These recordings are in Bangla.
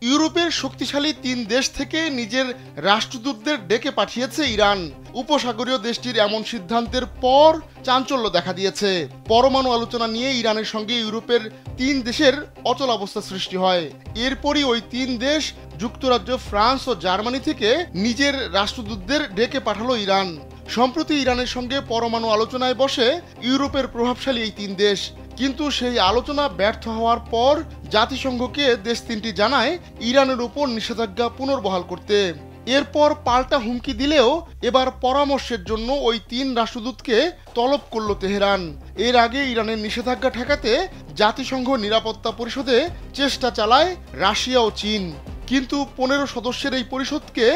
ইউরোপের শক্তিশালী ৩ দেশ থেকে নিজের রাষ্ট্রদূতদের ডেকে পাঠিয়েছে ইরান। উপসাগরীয় দেশটির এমন সিদ্ধান্তের পর চাঞ্চল্য দেখা দিয়েছে। পরমাণু আলোচনা নিয়ে ইরানের সঙ্গে ইউরোপের ৩ দেশের অচলাবস্থা সৃষ্টি হয়। এরপরই ওই ৩ দেশ যুক্তরাজ্য, ফ্রান্স ও জার্মানি থেকে নিজের রাষ্ট্রদূতদের ডেকে পাঠালো ইরান। সম্প্রতি ইরানের সঙ্গে পরমাণু আলোচনায় বসে ইউরোপের প্রভাবশালী এই ৩ দেশ। কিন্তু সেই আলোচনা ব্যর্থ হওয়ার পর জাতিসংঘকে দেশ ৩টি জানায় ইরানের উপর নিষেধাজ্ঞা পুনর্বহাল করতে। এরপর পাল্টা হুমকি দিলেও এবার পরামর্শের জন্য ওই ৩ রাষ্ট্রদূতকে তলব করল তেহরান। এর আগে ইরানের নিষেধাজ্ঞা ঠেকাতে জাতিসংঘ নিরাপত্তা পরিষদে চেষ্টা চালায় রাশিয়া ও চীন। কিন্তু ১৫ সদস্যের এই পরিষদকে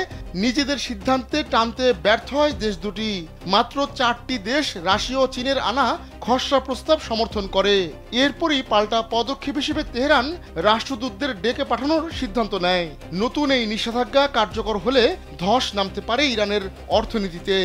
নিজেদের সিদ্ধান্তে টানতে ব্যর্থ হয় দেশ দুটি। মাত্র ৪টি দেশ রাশিয়া ও চীনের আনা খসড়া প্রস্তাব সমর্থন করে। এরপরই পাল্টা পদক্ষেপ হিসেবে তেহরান রাষ্ট্রদূতদের ডেকে পাঠানোর সিদ্ধান্ত নেয়। নতুন এই নিষেধাজ্ঞা কার্যকর হলে ধস নামতে পারে ইরানের অর্থনীতিতে।